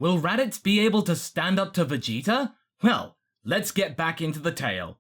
Will Raditz be able to stand up to Vegeta? Well, let's get back into the tale.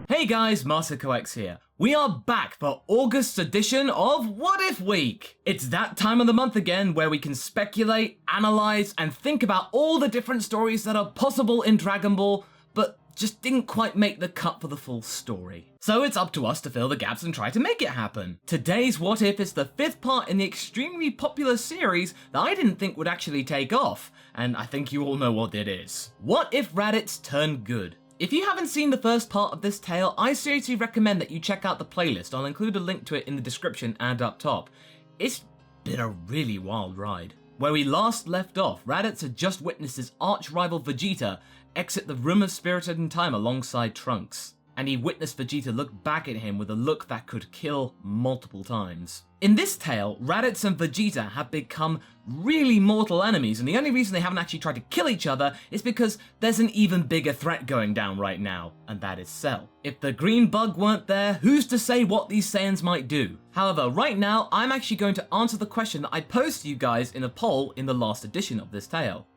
Hey guys, MasakoX here. We are back for August's edition of What If Week. It's that time of the month again where we can speculate, analyze, and think about all the different stories that are possible in Dragon Ball, but just didn't quite make the cut for the full story. So it's up to us to fill the gaps and try to make it happen. Today's What If is the 5th part in the extremely popular series that I didn't think would actually take off, and I think you all know what it is. What if Raditz turned good? If you haven't seen the first part of this tale, I seriously recommend that you check out the playlist. I'll include a link to it in the description and up top. It's been a really wild ride. Where we last left off, Raditz had just witnessed his arch-rival Vegeta exit the Room of Spirited in Time alongside Trunks, and he witnessed Vegeta look back at him with a look that could kill multiple times. In this tale, Raditz and Vegeta have become really mortal enemies, and the only reason they haven't actually tried to kill each other is because there's an even bigger threat going down right now, and that is Cell. If the green bug weren't there, who's to say what these Saiyans might do? However, right now, I'm actually going to answer the question that I posed to you guys in a poll in the last edition of this tale.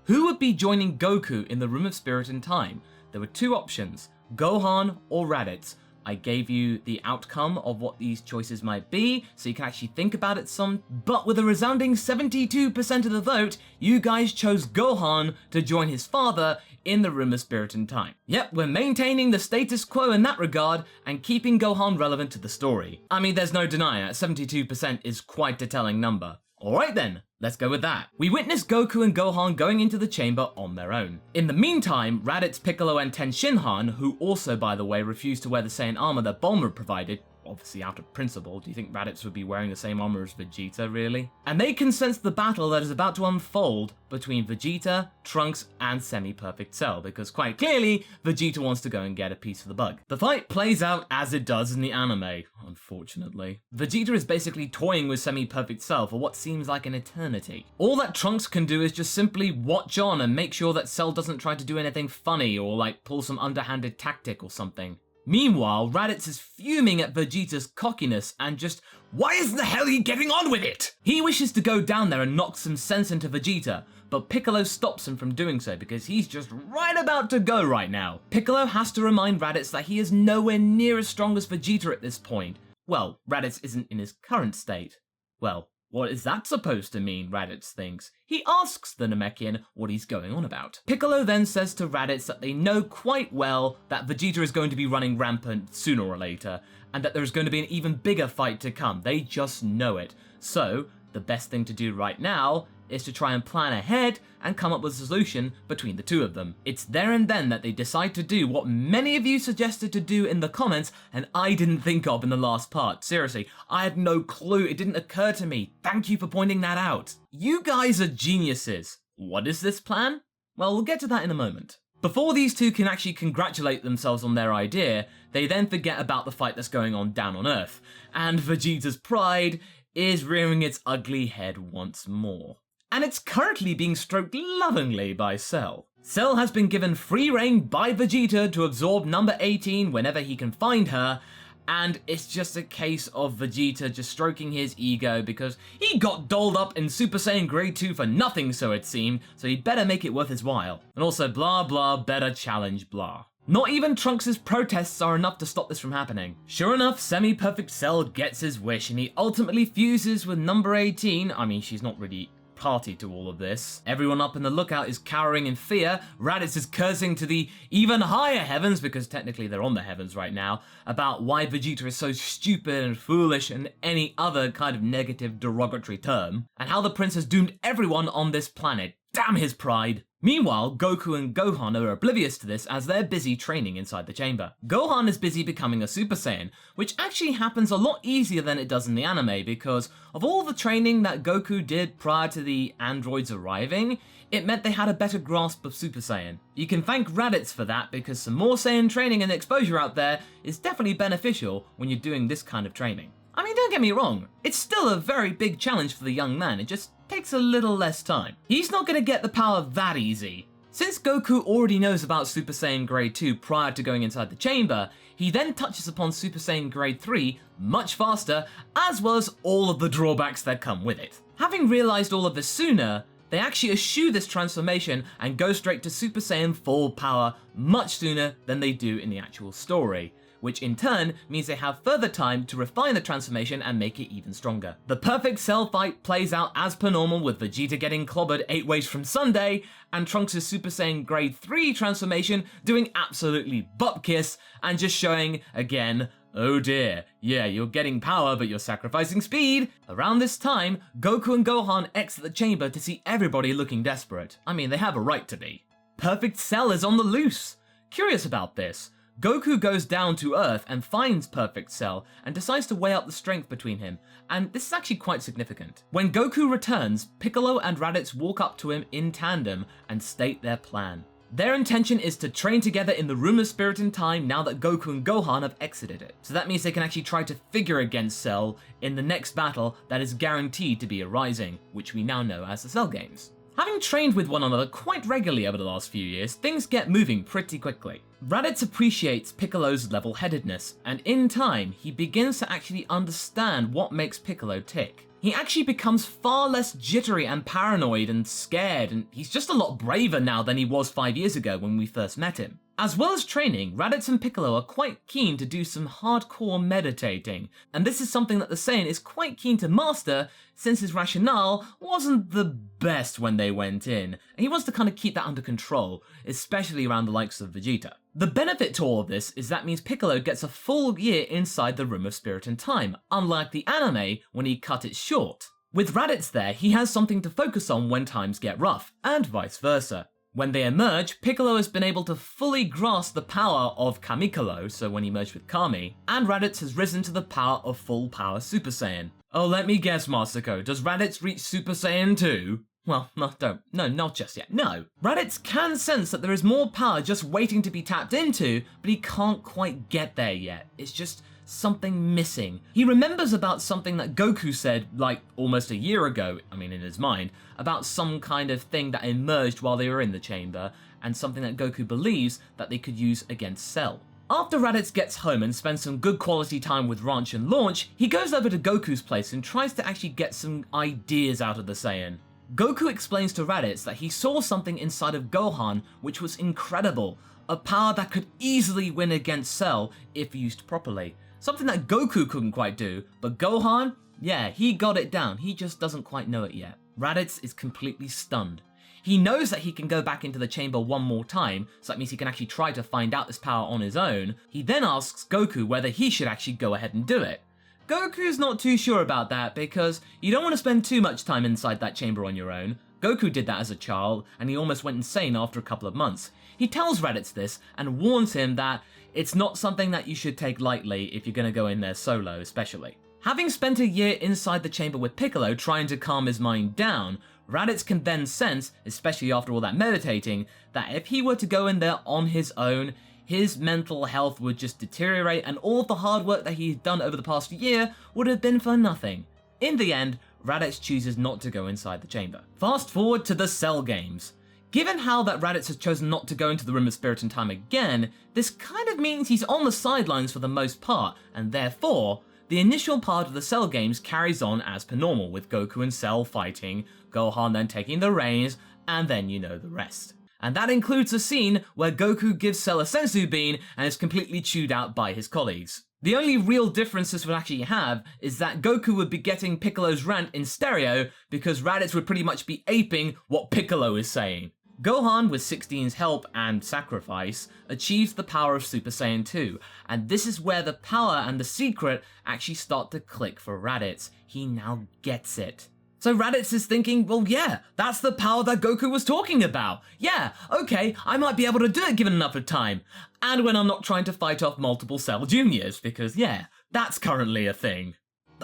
Who would be joining Goku in the Room of Spirit in Time? There were two options, Gohan or Raditz. I gave you the outcome of what these choices might be, so you can actually think about it some, but with a resounding 72% of the vote, you guys chose Gohan to join his father in the Room of Spirit and Time. Yep, we're maintaining the status quo in that regard, and keeping Gohan relevant to the story. I mean, there's no denying it, 72% is quite a telling number. Alright then, let's go with that. We witness Goku and Gohan going into the chamber on their own. In the meantime, Raditz, Piccolo, and Tenshinhan, who also, by the way, refused to wear the Saiyan armor that Bulma provided, obviously out of principle. Do you think Raditz would be wearing the same armor as Vegeta, really? And they can sense the battle that is about to unfold between Vegeta, Trunks, and Semi-Perfect Cell, because quite clearly, Vegeta wants to go and get a piece of the bug. The fight plays out as it does in the anime, unfortunately. Vegeta is basically toying with Semi-Perfect Cell for what seems like an eternity. All that Trunks can do is just simply watch on and make sure that Cell doesn't try to do anything funny or like pull some underhanded tactic or something. Meanwhile, Raditz is fuming at Vegeta's cockiness and just, why isn't the hell he getting on with it? He wishes to go down there and knock some sense into Vegeta, but Piccolo stops him from doing so because he's just right about to go right now. Piccolo has to remind Raditz that he is nowhere near as strong as Vegeta at this point. Well, Raditz isn't in his current state. Well, what is that supposed to mean, Raditz thinks. He asks the Namekian what he's going on about. Piccolo then says to Raditz that they know quite well that Vegeta is going to be running rampant sooner or later, and that there's going to be an even bigger fight to come. They just know it. So, the best thing to do right now is to try and plan ahead and come up with a solution between the two of them. It's there and then that they decide to do what many of you suggested to do in the comments and I didn't think of in the last part. Seriously, I had no clue, it didn't occur to me. Thank you for pointing that out. You guys are geniuses. What is this plan? Well, we'll get to that in a moment. Before these two can actually congratulate themselves on their idea, they then forget about the fight that's going on down on Earth, and Vegeta's pride is rearing its ugly head once more. And it's currently being stroked lovingly by Cell. Cell has been given free reign by Vegeta to absorb number 18 whenever he can find her, and it's just a case of Vegeta just stroking his ego because he got dolled up in Super Saiyan Grade 2 for nothing, so it seemed, so he'd better make it worth his while. And also blah blah, better challenge blah. Not even Trunks' protests are enough to stop this from happening. Sure enough, Semi-Perfect Cell gets his wish and he ultimately fuses with number 18. I mean, she's not really party to all of this. Everyone up in the lookout is cowering in fear. Raditz is cursing to the even higher heavens, because technically they're on the heavens right now, about why Vegeta is so stupid and foolish and any other kind of negative derogatory term, and how the prince has doomed everyone on this planet. Damn his pride. Meanwhile, Goku and Gohan are oblivious to this as they're busy training inside the chamber. Gohan is busy becoming a Super Saiyan, which actually happens a lot easier than it does in the anime because of all the training that Goku did prior to the androids arriving, it meant they had a better grasp of Super Saiyan. You can thank Raditz for that because some more Saiyan training and exposure out there is definitely beneficial when you're doing this kind of training. I mean, don't get me wrong, it's still a very big challenge for the young man, it just takes a little less time. He's not gonna get the power that easy. Since Goku already knows about Super Saiyan Grade 2 prior to going inside the chamber, he then touches upon Super Saiyan Grade 3 much faster, as well as all of the drawbacks that come with it. Having realized all of this sooner, they actually eschew this transformation and go straight to Super Saiyan full power much sooner than they do in the actual story, which in turn means they have further time to refine the transformation and make it even stronger. The perfect Cell fight plays out as per normal, with Vegeta getting clobbered 8 ways from Sunday, and Trunks' Super Saiyan Grade 3 transformation doing absolutely butt kiss and just showing, again, oh dear, yeah, you're getting power but you're sacrificing speed. Around this time, Goku and Gohan exit the chamber to see everybody looking desperate. I mean, they have a right to be. Perfect Cell is on the loose. Curious about this, Goku goes down to Earth and finds Perfect Cell and decides to weigh up the strength between him, and this is actually quite significant. When Goku returns, Piccolo and Raditz walk up to him in tandem and state their plan. Their intention is to train together in the Room of Spirit and Time now that Goku and Gohan have exited it. So that means they can actually try to figure against Cell in the next battle that is guaranteed to be arising, which we now know as the Cell Games. Having trained with one another quite regularly over the last few years, things get moving pretty quickly. Raditz appreciates Piccolo's level-headedness, and in time, he begins to actually understand what makes Piccolo tick. He actually becomes far less jittery and paranoid and scared, and he's just a lot braver now than he was 5 years ago when we first met him. As well as training, Raditz and Piccolo are quite keen to do some hardcore meditating, and this is something that the Saiyan is quite keen to master since his rationale wasn't the best when they went in, and he wants to kind of keep that under control, especially around the likes of Vegeta. The benefit to all of this is that means Piccolo gets a full year inside the Room of Spirit and Time, unlike the anime when he cut it short. With Raditz there, he has something to focus on when times get rough, and vice versa. When they emerge, Piccolo has been able to fully grasp the power of Kamikolo, so when he merged with Kami, and Raditz has risen to the power of full power Super Saiyan. Oh, let me guess, Masako, does Raditz reach Super Saiyan 2? Well, no, not just yet, no. Raditz can sense that there is more power just waiting to be tapped into, but he can't quite get there yet. It's just something missing. He remembers about something that Goku said, like, almost a year ago, I mean in his mind, about some kind of thing that emerged while they were in the chamber, and something that Goku believes that they could use against Cell. After Raditz gets home and spends some good quality time with Ranch and Launch, he goes over to Goku's place and tries to actually get some ideas out of the Saiyan. Goku explains to Raditz that he saw something inside of Gohan which was incredible, a power that could easily win against Cell if used properly. Something that Goku couldn't quite do, but Gohan, yeah, he got it down, he just doesn't quite know it yet. Raditz is completely stunned. He knows that he can go back into the chamber one more time, so that means he can actually try to find out this power on his own. He then asks Goku whether he should actually go ahead and do it. Goku's not too sure about that because you don't want to spend too much time inside that chamber on your own. Goku did that as a child, and he almost went insane after a couple of months. He tells Raditz this and warns him that it's not something that you should take lightly if you're going to go in there solo, especially. Having spent a year inside the chamber with Piccolo trying to calm his mind down, Raditz can then sense, especially after all that meditating, that if he were to go in there on his own, his mental health would just deteriorate and all of the hard work that he's done over the past year would have been for nothing. In the end, Raditz chooses not to go inside the chamber. Fast forward to the Cell Games. Given how that Raditz has chosen not to go into the Room of Spirit and Time again, this kind of means he's on the sidelines for the most part, and therefore, the initial part of the Cell Games carries on as per normal, with Goku and Cell fighting, Gohan then taking the reins, and then you know the rest. And that includes a scene where Goku gives Cell a senzu bean and is completely chewed out by his colleagues. The only real difference this would actually have is that Goku would be getting Piccolo's rant in stereo because Raditz would pretty much be aping what Piccolo is saying. Gohan, with 16's help and sacrifice, achieves the power of Super Saiyan 2, and this is where the power and the secret actually start to click for Raditz. He now gets it. So Raditz is thinking, well yeah, that's the power that Goku was talking about. Yeah, okay, I might be able to do it given enough of time. And when I'm not trying to fight off multiple Cell Juniors, because yeah, that's currently a thing.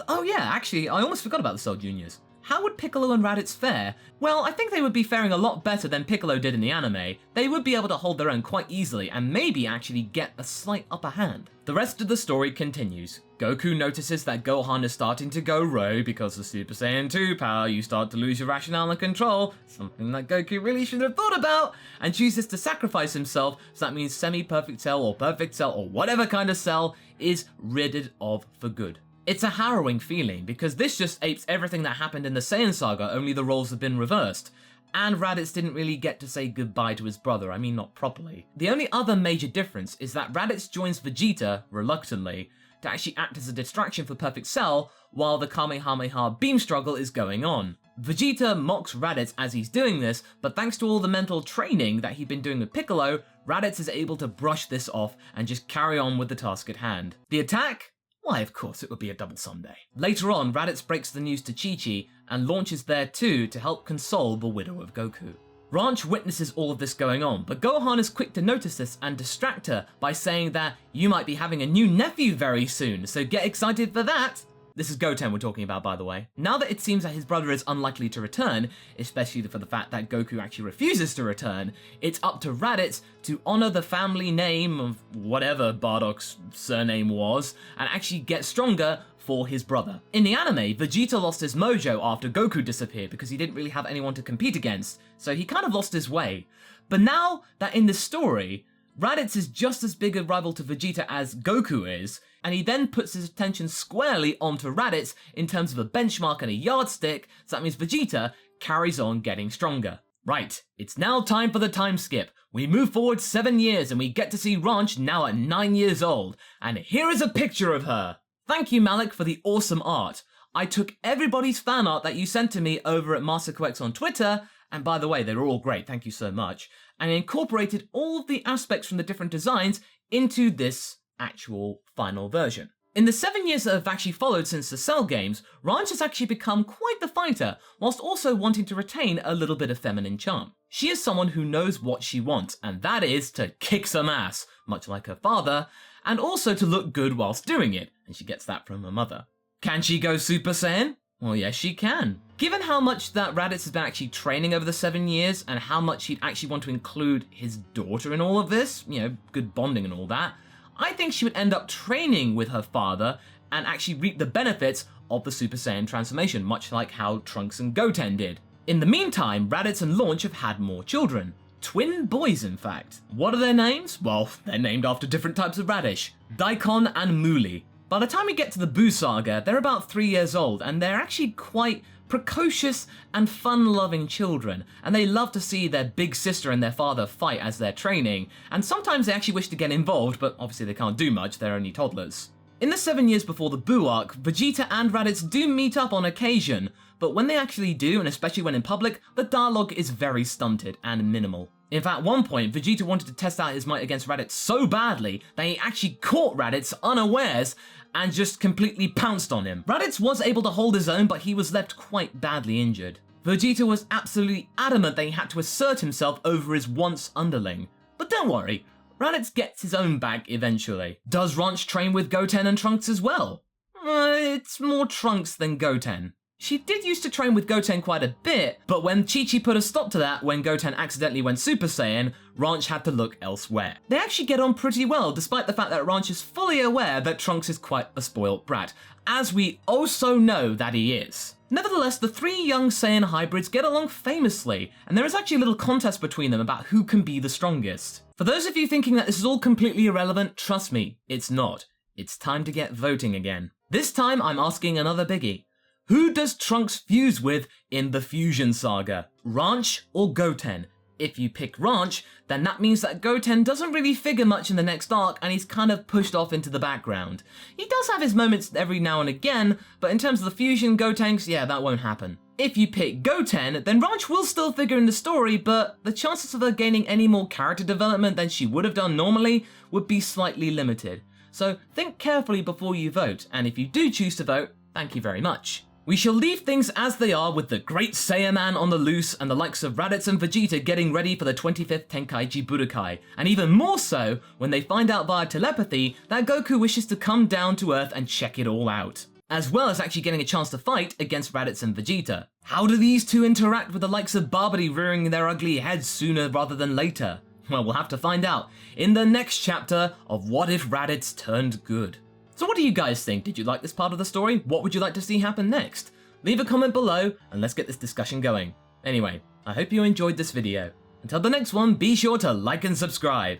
Oh yeah, actually, I almost forgot about the Cell Juniors. How would Piccolo and Raditz fare? Well, I think they would be faring a lot better than Piccolo did in the anime. They would be able to hold their own quite easily and maybe actually get a slight upper hand. The rest of the story continues. Goku notices that Gohan is starting to go rogue because of Super Saiyan 2 power. You start to lose your rationale and control, something that Goku really should have thought about, and chooses to sacrifice himself, so that means semi-perfect cell or perfect cell or whatever kind of cell is ridded of for good. It's a harrowing feeling, because this just apes everything that happened in the Saiyan saga, only the roles have been reversed. And Raditz didn't really get to say goodbye to his brother, I mean not properly. The only other major difference is that Raditz joins Vegeta, reluctantly, to actually act as a distraction for Perfect Cell, while the Kamehameha beam struggle is going on. Vegeta mocks Raditz as he's doing this, but thanks to all the mental training that he'd been doing with Piccolo, Raditz is able to brush this off and just carry on with the task at hand. The attack? Why, of course it would be a double someday. Later on, Raditz breaks the news to Chi-Chi and launches there too to help console the widow of Goku. Ranch witnesses all of this going on, but Gohan is quick to notice this and distract her by saying that you might be having a new nephew very soon, so get excited for that. This is Goten we're talking about, by the way. Now that it seems that his brother is unlikely to return, especially for the fact that Goku actually refuses to return, it's up to Raditz to honor the family name of whatever Bardock's surname was, and actually get stronger for his brother. In the anime, Vegeta lost his mojo after Goku disappeared because he didn't really have anyone to compete against, so he kind of lost his way. But now that in this story, Raditz is just as big a rival to Vegeta as Goku is, and he then puts his attention squarely onto Raditz in terms of a benchmark and a yardstick, so that means Vegeta carries on getting stronger. Right, it's now time for the time skip. We move forward 7 years and we get to see Ranch now at 9 years old, and here is a picture of her. Thank you, Malik, for the awesome art. I took everybody's fan art that you sent to me over at MasakoX on Twitter, and by the way, they were all great, thank you so much, and incorporated all of the aspects from the different designs into this actual final version. In the 7 years that have actually followed since the Cell games, Ranch has actually become quite the fighter, whilst also wanting to retain a little bit of feminine charm. She is someone who knows what she wants, and that is to kick some ass, much like her father, and also to look good whilst doing it, and she gets that from her mother. Can she go Super Saiyan? Well, yes, she can. Given how much that Raditz has been actually training over the 7 years, and how much he'd actually want to include his daughter in all of this, you know, good bonding and all that, I think she would end up training with her father and actually reap the benefits of the Super Saiyan transformation, much like how Trunks and Goten did. In the meantime, Raditz and Launch have had more children. Twin boys, in fact. What are their names? Well, they're named after different types of radish. Daikon and Muli. By the time we get to the Buu saga, they're about 3 years old, and they're actually quite precocious and fun-loving children, and they love to see their big sister and their father fight as they're training, and sometimes they actually wish to get involved, but obviously they can't do much, they're only toddlers. In the 7 years before the Buu arc, Vegeta and Raditz do meet up on occasion, but when they actually do, and especially when in public, the dialogue is very stunted and minimal. In fact, at one point, Vegeta wanted to test out his might against Raditz so badly that he actually caught Raditz unawares and just completely pounced on him. Raditz was able to hold his own, but he was left quite badly injured. Vegeta was absolutely adamant that he had to assert himself over his once underling. But don't worry, Raditz gets his own back eventually. Does Ranch train with Goten and Trunks as well? It's more Trunks than Goten. She did used to train with Goten quite a bit, but when Chi-Chi put a stop to that when Goten accidentally went Super Saiyan, Ranch had to look elsewhere. They actually get on pretty well, despite the fact that Ranch is fully aware that Trunks is quite a spoilt brat, as we also know that he is. Nevertheless, the 3 young Saiyan hybrids get along famously, and there is actually a little contest between them about who can be the strongest. For those of you thinking that this is all completely irrelevant, trust me, it's not. It's time to get voting again. This time I'm asking another biggie. Who does Trunks fuse with in the Fusion Saga? Ranch or Goten? If you pick Ranch, then that means that Goten doesn't really figure much in the next arc and he's kind of pushed off into the background. He does have his moments every now and again, but in terms of the Fusion Gotenks, yeah, that won't happen. If you pick Goten, then Ranch will still figure in the story, but the chances of her gaining any more character development than she would have done normally would be slightly limited. So think carefully before you vote, and if you do choose to vote, thank you very much. We shall leave things as they are with the Great Saiyaman on the loose and the likes of Raditz and Vegeta getting ready for the 25th Tenkaichi Budokai, and even more so when they find out via telepathy that Goku wishes to come down to Earth and check it all out. as well as actually getting a chance to fight against Raditz and Vegeta. How do these two interact with the likes of Babidi rearing their ugly heads sooner rather than later? Well, we'll have to find out in the next chapter of What If Raditz Turned Good. So what do you guys think? Did you like this part of the story? What would you like to see happen next? Leave a comment below and let's get this discussion going. Anyway, I hope you enjoyed this video. Until the next one, be sure to like and subscribe.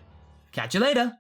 Catch you later!